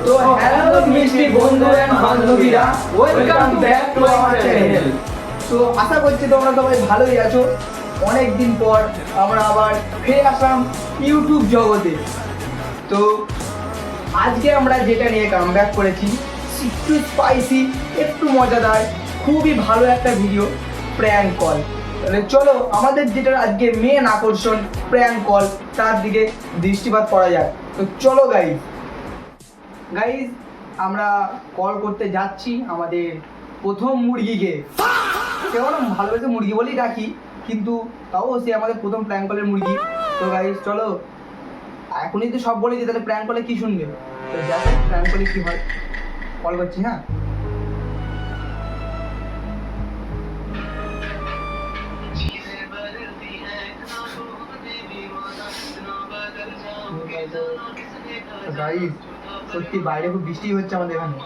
তো হ্যালো মিষ্টি বন্ধু এন্ড বান্ধবীরা, welcome back to our channel. তো আশা করছি তোমরা সবাই ভালোই আছো। অনেক দিন পর আমরা আবার ফিরে আসলাম ইউটিউব জগতে। তো আজকে আমরা যেটা নিয়ে কামব্যাক করেছি, একটু স্পাইসি, একটু মজাদার, খুবই ভালো একটা ভিডিও, প্র্যাঙ্ক কল। তাহলে চলো আমাদের যেটা আজকে মেন আকর্ষণ প্র্যাঙ্ক কল, তার দিকে দৃষ্টিপাত করা যায়। তো চলো গাইজ আমরা কল করতে যাচ্ছি আমাদের প্রথম মুরগিকে। কেমন ভালোবেসে মুরগি বলেই ডাকি, কিন্তু তাও সে আমাদের প্রথম প্র্যাঙ্ক কলের মুরগি। তো গাইজ চলো, এখনই তো সব বলে দিই, তাহলে প্র্যাঙ্ক কলে কি শুনবে? তো দেখো প্র্যাঙ্ক কলে কি হয়। কল করছি, হ্যাঁ। গাইজ সত্যি বাইরে খুব বৃষ্টি হচ্ছে আমাদের এখানে।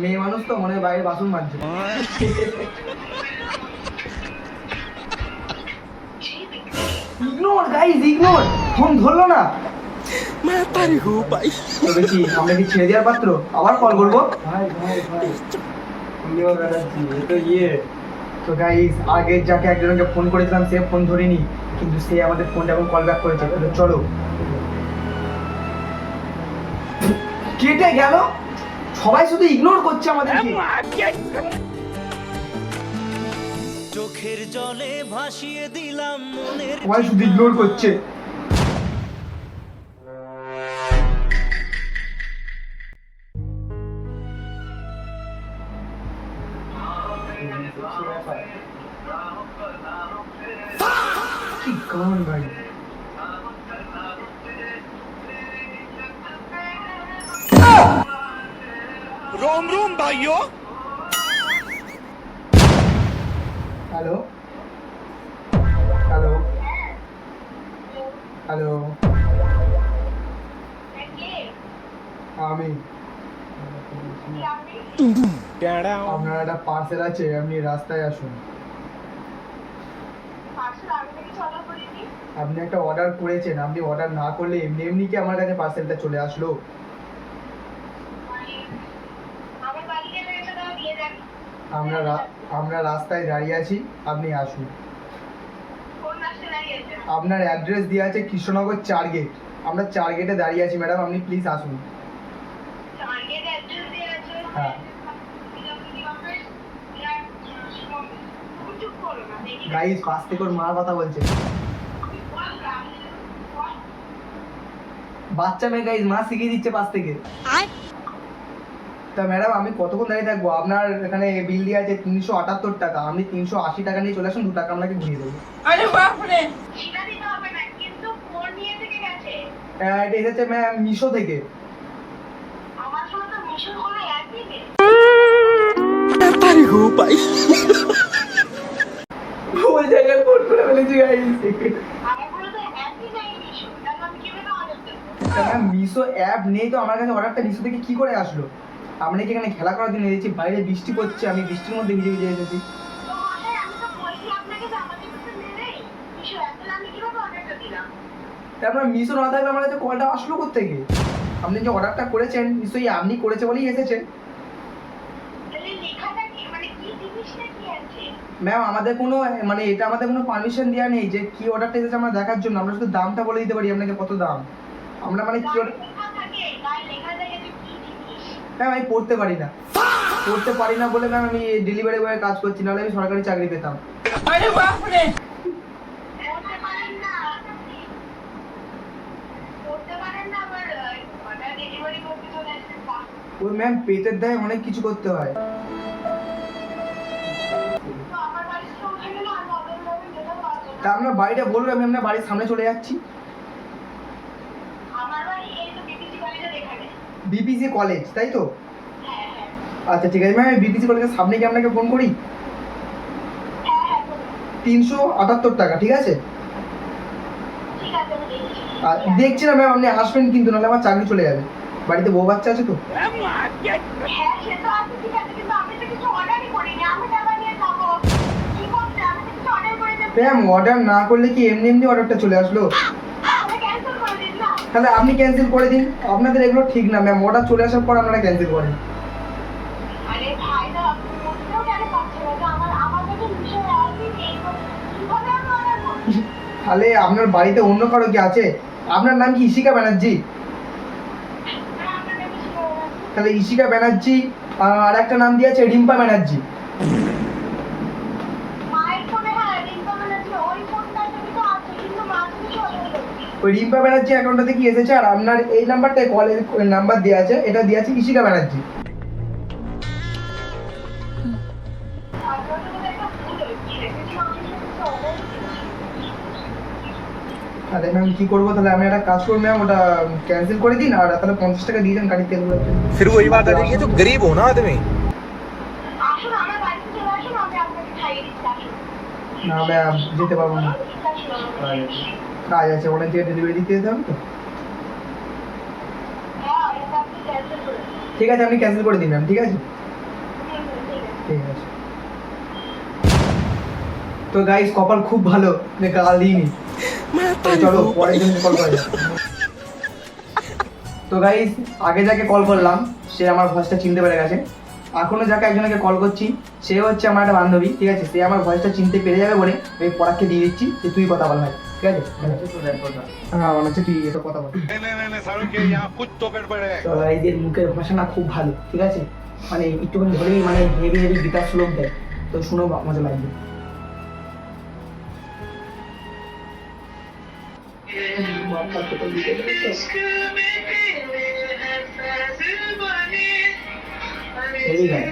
মেয়ে মানুষ তো মনে হয় বাইরে বাসন মাজছে। Ignore guys, ignore. ফোন ধরলো না। তবে কি আমরা কি ছেড়ে দেওয়ার পাত্র? আবার কল করবো। তো গাইজ আগে যাকে একজনকে ফোন করেছিলাম সে ফোন ধরেনি, কিন্তু সে আমাদের ফোনটা এখন কল ব্যাক করেছে। তাহলে চলো। কেটে গেল, সবাই শুধু ইগনোর করছে আমাদেরকে। চোখের জলে ভাসিয়ে দিলাম মনের, সবাই শুধু ইগনোর করছে। কি গান ভাই! रोम रोम भाइयों। হ্যালো হ্যালো হ্যালো, আমি আপনার একটা পার্সেল আছে, আপনি রাস্তায় আসুন। আপনি একটা অর্ডার করেছেন, আপনি অর্ডার না করলে এমনি এমনি কি আমার কাছে পার্সেলটা চলে আসলো? আমরা রাস্তায় দাঁড়িয়ে আছি, আপনি আসুন। আপনার অ্যাড্রেস দেওয়া আছে কৃষ্ণনগর 4 গেট। আমরা 4 গেটে দাঁড়িয়ে আছি ম্যাডাম, আপনি প্লিজ আসুন। হ্যাঁ গাইজ, পাশ থেকে ওর মা কথা বলছে। বাচ্চা মেয়ে গাইজ, মা শিখিয়ে দিচ্ছে পাশ থেকে। তা ম্যাডাম আমি কতক্ষণ দাঁড়িয়ে থাকবো? আপনার এখানে বিল দিয়ে আছে 378 টাকা, আপনি 380 টাকা নিয়ে চলে আসুন, 2 টাকা আপনাকে ঘুরিয়ে দেবো। এটা এসেছে ম্যাম মিশো থেকে। ওই জায়গায় ফোন করে ফেলেছি গাইজ। ম্যাম মিশো অ্যাপ নেই তো আমার কাছে, অর্ডারটা মিশো থেকে কি করে আসলো? আপনি কি এখানে খেলা করার জন্য এসেছি? বাইরে বৃষ্টি পড়ছে, আমি বৃষ্টির মধ্যে ভিজে ভিজে এসেছি। তারপর মিশো না থাকলে আমার কাছে কলটা আসলো কোত্থেকে? আপনি যে অর্ডারটা করেছেন নিশ্চয়ই আপনি করেছে বলেই এসেছে। ম্যাম আমাদের কোনো এটা আমাদের কোনো পারমিশন দেওয়া নেই যে কি অর্ডারটা এসেছে আমরা দেখার জন্য। আমরা শুধু দামটা বলে দিতে পারি আপনাকে কত দাম। আমরা কি ম্যাম আমি পড়তে পারি না বলে ম্যাম আমি ডেলিভারি বয়ের কাজ করছি, নাহলে আমি সরকারি চাকরি পেতাম। ওই ম্যাম পেটের দায়ে অনেক কিছু করতে হয়। তা আপনার বাড়িটা বলুন, আমি আপনার বাড়ির সামনে চলে যাচ্ছি। বিপিসি কলেজ, তাই তো? আচ্ছা ঠিক আছে ম্যাম, আমি বিপিসি কলেজের সামনে গিয়ে আপনাকে ফোন করি। 378 টাকা, ঠিক আছে? দেখছি না ম্যাম, আপনি আসবেন কিন্তু, নাহলে আমার চাকরি চলে যাবে। বাড়িতে বউ বাচ্চা আছে তো। ম্যাম অর্ডার না করলে কি এমনি এমনি অর্ডারটা চলে আসলো? তাহলে আপনি ক্যান্সেল করে দিন, আপনাদের এগুলো ঠিক না ম্যাম, অর্ডার চলে আসার পর আপনারা ক্যান্সেল করেন। তাহলে আপনার বাড়িতে অন্য কারো কি আছে? আপনার নাম কি ইশিকা ব্যানার্জি? তাহলে ইশিকা ব্যানার্জি আর একটা নাম দিয়েছে রিম্পা ব্যানার্জি। ওই রিম্পা ব্যানার্জি অ্যাকাউন্টটাতে কি এসেছে, আর আপনার এই নাম্বারটায় কলের নাম্বার দেওয়া আছে, এটা দেওয়া আছে ইশিকা ব্যানার্জি। তাহলে ম্যাম কি করবো? তাহলে আমি একটা কাজ করবো ম্যাম, ওটা ক্যান্সেল করে দিন, আর তাহলে 50 টাকা দিয়ে দেন গাড়ির তেল গুলো। फिर वही बात आ रही है, जो गरीब हो ना आदमी। না ম্যাম যেতে পারবো না, কাজ আছে, ওখান থেকে ডেলিভারি দিতে যেতে হবে তো। ঠিক আছে আপনি ক্যান্সেল করে দিন ম্যাম, ঠিক আছে ঠিক আছে। তো গাইস কপাল খুব ভালো যে গাল দিইনি। তো চলো পরের জন্য কল করা যাক। তো গাইস আগে যাকে কল করলাম সে আমার ভয়েসটা চিনতে পেরে গেছে, এখনো যাকে একজনকে কল করছি সে হচ্ছে আমার একটা বান্ধবী, ঠিক আছে, সে আমার ভয়েসটা চিনতে পেরে যাবে বলে আমি পরাগকে দিয়ে দিচ্ছি যে তুই কথা বল ভাই, ঠিক আছে? হ্যাঁ মনে হচ্ছে তুই এটা কথা বল। তো এদের মুখের ভাষা না খুব ভালো, ঠিক আছে, মানে একটুখানি ধরেই মানে হেভি হেভি গীতার শ্লোক দেয়, তো শুনো মজা লাগবে। হেভি গায়।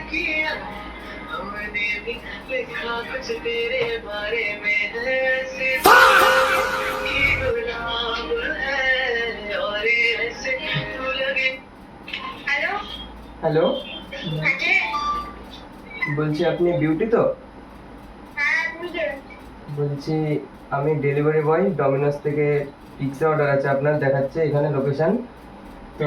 হ্যালো, বলছি আপনি বিউটি তো? বলছি আমি ডেলিভারি বয়, ডমিনোস থেকে পিৎজা অর্ডার আছে আপনার, দেখাচ্ছে এখানে লোকেশন। তো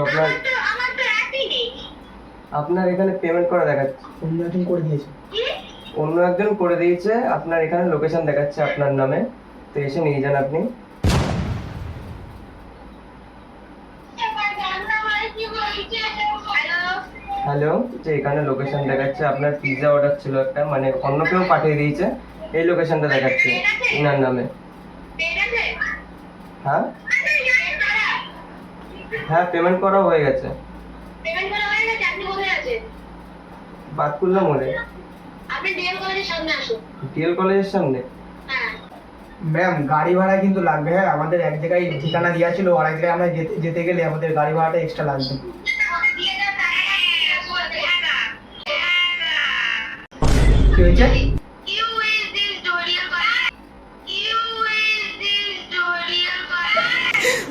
আপনার এখানে পেমেন্ট করা দেখাচ্ছে। অন্য একজন করে দিয়েছে। অন্য একজন করে দিয়েছে, আপনার এখানে লোকেশন দেখাচ্ছে আপনার নামে, তো এসে নিয়ে যান আপনি। হ্যালো, যে এখানে লোকেশন দেখাচ্ছে, আপনার পিৎজা অর্ডার ছিল একটা, মানে অন্য কেউ পাঠিয়ে দিয়েছে, এই লোকেশনটা দেখাচ্ছে ইনার নামে। হ্যাঁ হ্যাঁ পেমেন্ট করা হয়ে গেছে। বাতকুল্লা মোড়ে, ডিএল কলেজের সামনে। ম্যাম গাড়ি ভাড়া কিন্তু লাগবে, হ্যাঁ আমাদের এক জায়গায় ঠিকানা দেওয়া ছিল, আর এক জায়গায় আমরা যেতে গেলে আমাদের গাড়ি ভাড়াটা এক্সট্রা লাগবে। কি হয়েছে?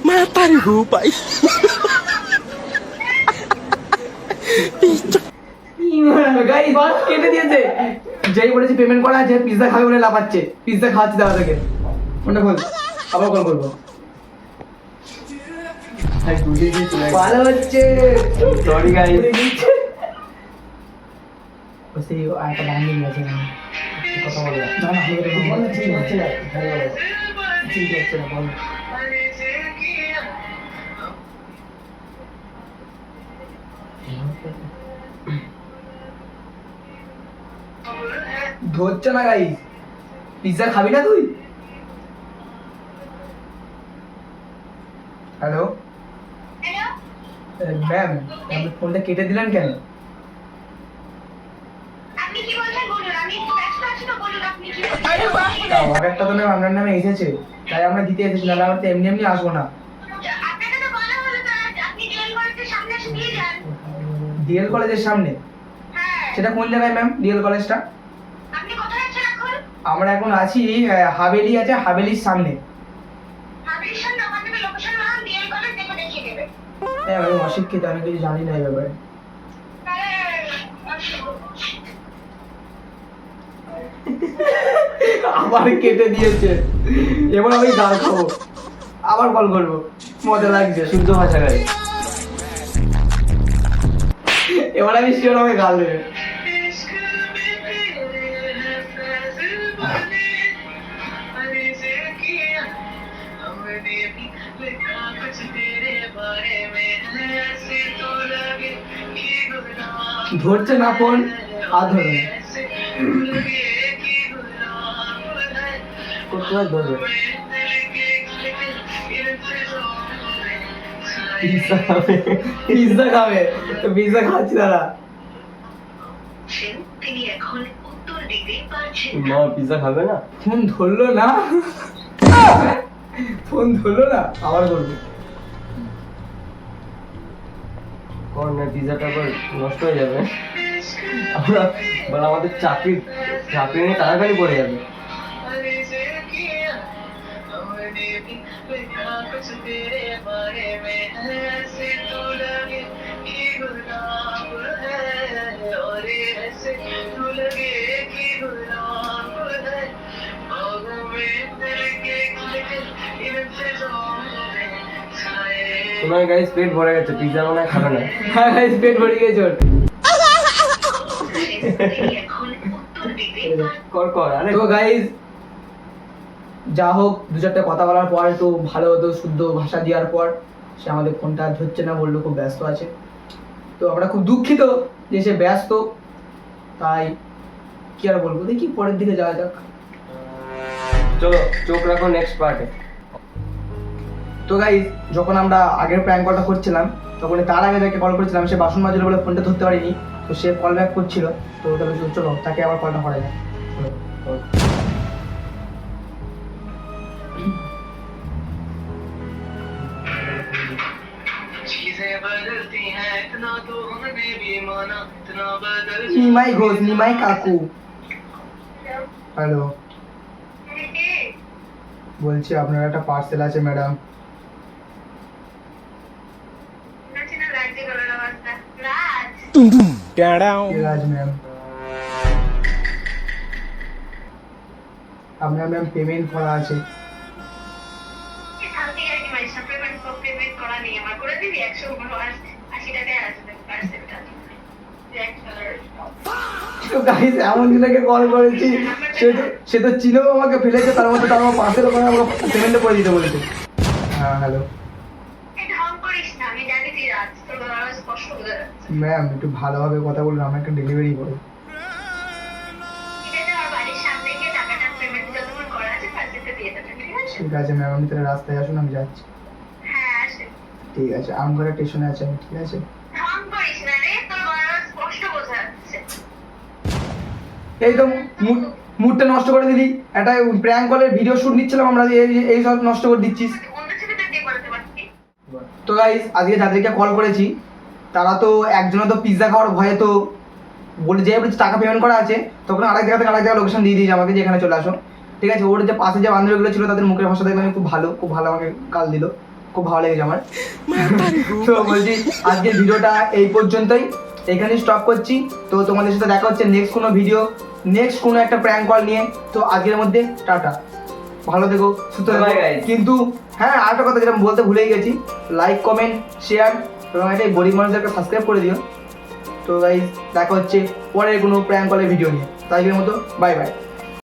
मैं तारी हूँ भाई। গাড়ি বাস কেটে দিয়েছে, যেই বলেছি পেমেন্ট করা আছে, পিৎজা খাবে বলে লাফাচ্ছে, পিৎজা খাওয়াচ্ছি দাদা থেকে। ফোনটা খোল, আবার কল করবো। ভালো হচ্ছে, সরি গাইস। সেই একটা বান্ধবী আছে কথা বলে না, না ঠিক হচ্ছে না, ঠিক হচ্ছে না বল। ধরছে না গাইস, পিৎজা খাবি না তুই? হ্যালো ম্যাম, আপনি ফোনটা কেটে দিলেন কেন? অর্ডারটা তো ম্যাম আপনার নামে এসেছে, তাই আমরা দিতে এসেছি, নাহলে আমরা তো এমনি এমনি আসবো না। ডিএল কলেজের সামনে? সেটা কোন জায়গায় ম্যাম ডিএল কলেজটা? আমরা এখন আছি হাভেলি আছে, হাভেলির সামনে। হ্যাঁ আমি অশিক্ষিত, আমি কিছু জানি না এই ব্যাপারে। আবার কেটে দিয়েছে, এবার আমি গাল খাবো, আবার কল করবো, মজা লাগছে। শুদ্ধ ভাষা গাই। এবার আমি শিওর আমাকে গাল দেবে। ধরছে না ফোন আর ধরে না। কোথায় ধরবে? পিৎজা খাবে তো পিৎজা খাচ্ছি দাদা। তিনি এখন উত্তর দিতে পারছেন মা পিৎজা খাবে না? ফোন ধরলো না, ফোন ধরলো না, আবার করবো। কর না, পিৎজাটা আবার নষ্ট হয়ে যাবে। আমরা বলে আমাদের চাকরি নিয়ে তাড়াতাড়ি পড়ে যাবে। তোমার গাইস পেট ভরে গেছে, পিৎজা মনে হয় খাবে না। হ্যাঁ guys, পেট ভরে গেছে ওর। তিনি এখন উত্তর দিতে কর কর, আরে তো গাইজ যা হোক, দু চারটে কথা বলার পর একটু ভালো হতো, শুদ্ধ ভাষা দেওয়ার পর সে আমাদের ফোনটা আর ধরছে না, বললো খুব ব্যস্ত আছে। তো আমরা খুব দুঃখিত যে সে ব্যস্ত, তাই কি আর বলবো, দেখি পরের দিকে যাওয়া যাক। চলো চোখ রাখো নেক্সট পার্টে। তো গাইজ যখন আমরা আগের প্র্যাঙ্ক কলটা করছিলাম, তখন তার আগে যাকে কল করেছিলাম সে বাসন মাজলো বলে ফোনটা ধরতে পারিনি, তো সে কল ব্যাক করছিল। তো তাহলে চলো তাকে আবার কলটা করা যায়। চলো। নিমাই ঘোষ, নিমাই কাকু। হ্যালো, বলছি আপনার একটা পার্সেল আছে ম্যাডাম। রাজ ম্যাম, আপনার ম্যাম পেমেন্ট করা আছে। তো গাইস এমন দিনকে কল করেছি, সে তো চিনেও আমাকে ফেলেছে, তার মধ্যে তার আমার পার্সেল করে আমাকে পেমেন্ট করে দিতে বলেছে। হ্যাঁ হ্যালো ম্যাম, একটু ভালোভাবে কথা বলুন, আমার একটা ডেলিভারি করুন। ঠিক আছে ম্যাম, আপনি তাহলে রাস্তায় আসুন, আমি যাচ্ছি। ঠিক আছে, আমগড়া স্টেশনে আছে আমি, ঠিক আছে। এই তো মুডটা নষ্ট করে দিলি, একটা প্র্যাঙ্ক কলের ভিডিও শুট নিচ্ছিলাম আমরা, এই সব নষ্ট করে দিচ্ছিস। তো গাইস আজকে যাদেরকে কল করেছি তারা তো একজনে তো পিৎজা খাওয়ার ভয়ে তো বলে যে বলছে টাকা পেমেন্ট করা আছে, তখন আরেক জায়গা থেকে আরেক জায়গায় লোকেশন দিয়ে দিয়েছে আমাকে যে এখানে চলে আসো। ঠিক আছে, ওর যে পাশে যে বান্ধবীগুলো ছিল তাদের মুখের ভাষা দেখে আমি খুব ভালো আমাকে কাল দিল, খুব ভালো লেগেছে আমার। তো বলছি আজকের ভিডিওটা এই পর্যন্তই, এখানেই স্টপ করছি। তো তোমাদের সাথে দেখা হচ্ছে নেক্সট কোনো ভিডিও, নেক্সট কোনো একটা প্র্যাঙ্ক কল নিয়ে। তো আজকের মধ্যে টাটা, ভালো থেকো, সুস্থ থেকো। Bye guys. কিন্তু হ্যাঁ আরেকটা কথা যেটা বলতে ভুলেই গেছি, লাইক কমেন্ট শেয়ার এবং একটা গরিব মানুষদেরকে সাবস্ক্রাইব করে দিও। তো গাইস দেখা হচ্ছে পরের কোনো প্র্যাঙ্ক কলের ভিডিও নিয়ে, তাই মতো বাই বাই।